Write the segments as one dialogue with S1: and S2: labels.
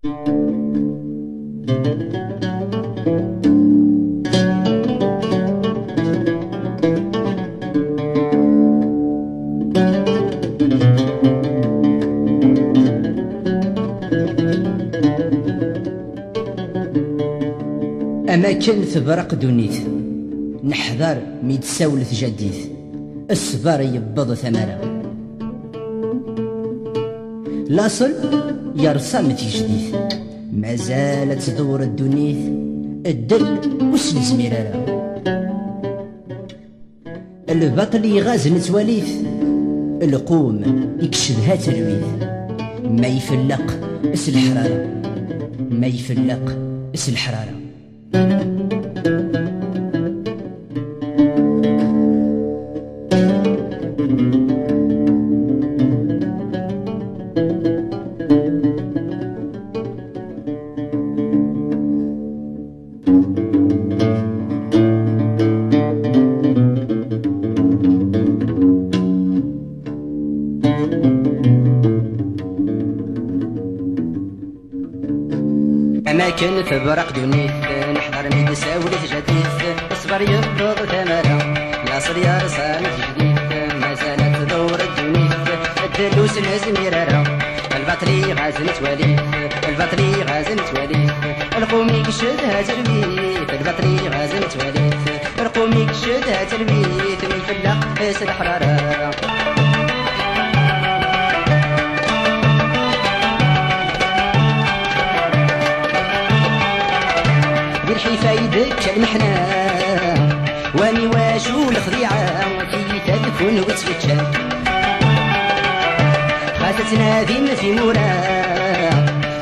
S1: أماكن تبرق دونيت نحذر ميد ساولت جديد الصبر يبض ثمرة لاصل يرسى متي جديد ما زالت تدور الدنيث الدل وسن زميرارة البطل يغاز نتواليث القوم يكشدها تلويث ما يفلق اس الحرارة ما يفلق اس الحرارة أماكن تبرق دونيث نحضر ميد ساولت جديث اصبر يبض ثمرة لاصل يا رسالة جديد ما زالت تدور الدونيث الدلوس المزميرة البطري غازن تواليث البطري غازن تواليث القومي كشدها تلويث البطري غازن تواليث القومي كشدها تلويث من فلاق اس الحرارة فايدك المحنة واني واشو الخضيعة في تدفن وتفتشا خاصة تنادم في مورا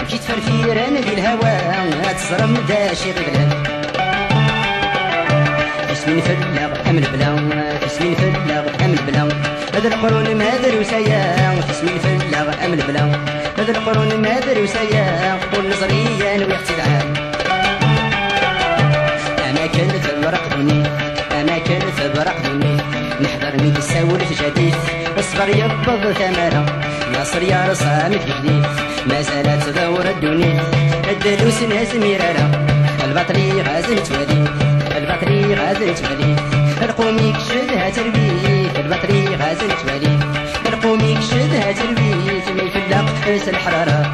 S1: مشيت فرفيرا بالهوى تصرم داشي غبلان اسمي نفلغ أم البلا اسمي نفلغ أم البلا هذا القرون ما دروسايا اسمي نفلغ أم البلا هذا القرون ما دروسايا قول نظريا ويختلعان أماكن تبرق دونيث أماكن تبرق دونيث نحضر ميد ساولت جديد اصبر يبض ثمرة ناصر يا رصامت جديد ما زالت تدور الدونيث الدلوس ناس ميرارة البطري غازل تواليث البطري غازل تواليث القومي كشدها تربيث البطري غازل تواليث القومي كشدها تربيث ما يفلق اس الحرارة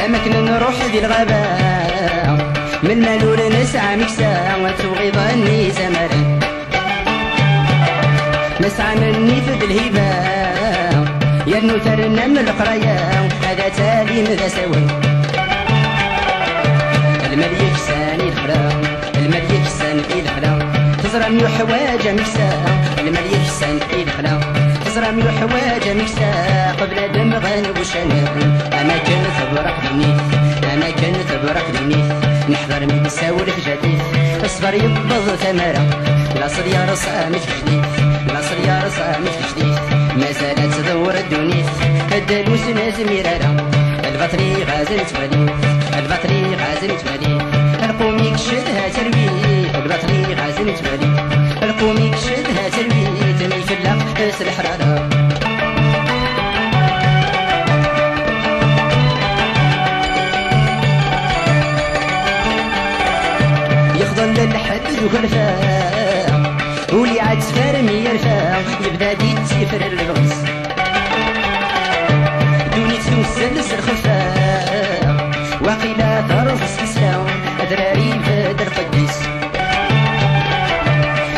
S1: أماكن نروح ذي الغابة من مالول نسعى مكسا وتبغي ظني زمرا نسعى مني في الهبة يرنو ترنم القرايا هذا تالي مذا سوى المليك ساني الخلا المليك ساني الخلا تزرم يحواج مكسا المليك ساني الخلا تزرم يحواج مكسا قبل دمغان وشنا أماكن تبرق دونيث أماكن تبرق دونيث نحضر ميد ساولت جديد اصبر يبض ثمرة لاصل يا رصامت جديد لاصل يا رصامت جديد ما زالت تدور الدونيث الدلوس ناس ميرارة البطري غازل تواليث البطري غازل تواليث القومي كشدها تربيث البطري غازل تواليث القومي كشدها تربيث ما يفلق اس الحرارة يخضل الحد وكلفا ولي عاد سفارمي يرفا يبدا دي تسفر الغص دوني تمسلس الخفا وقيلا ترفس كسلا أدراري فاد القديس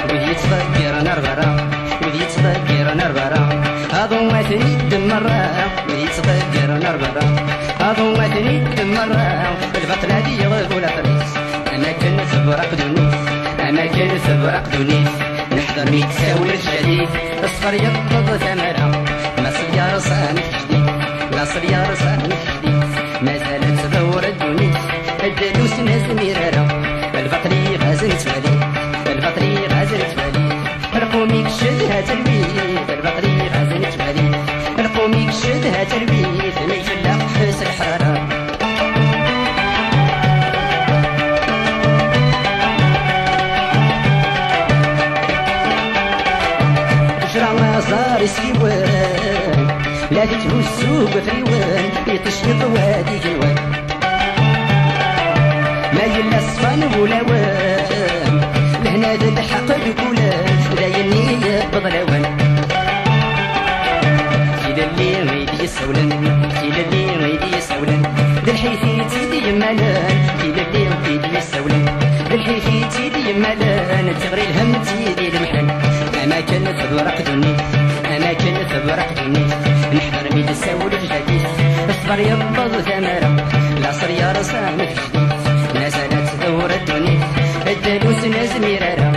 S1: وذي تفكر نربرا وذي تفكر نربرا أضواتني الدمرة وذي تفكر نربرا أضواتني الدمرة البطلة دي يغفو لطريس أماكن تبرق دونيث أماكن تبرق دونيث نحضر ميد ساولت جديد اصفر يبض ثمرة ناصر يا رصامت جديد ناصر يا رصامت جديد ما زالت تدور الدونيث الدلوس ناس ميرارة البطري غازل تواليث البطري غازل تواليث القومي كشدها تلبيث البطري غازل تواليث القومي كشدها تلبيث ما يفلق حس الحرارة صغار سيوان لا تتهزو بفريوان يطشيط وادي جلوان ما يلا الصفان ولاوان لهنا ذا الحق بقولان لا يني بضلوان كيدا اللي غيدي يسولن كيدا اللي غيدي يسولن ذا الحيثي تيدي يمالان كيدا اللي غيدي يسولن ذا الحيثي تيدي يمالان تغري الهم تيدي المحن أما كان في ورق دوني أما كان في ورق دوني نحضر ميد السول في جديد اصبر يبض ثمرة العصر يا رسام في جديد نزلت ثورة دوني الدلوس ناس ميرارة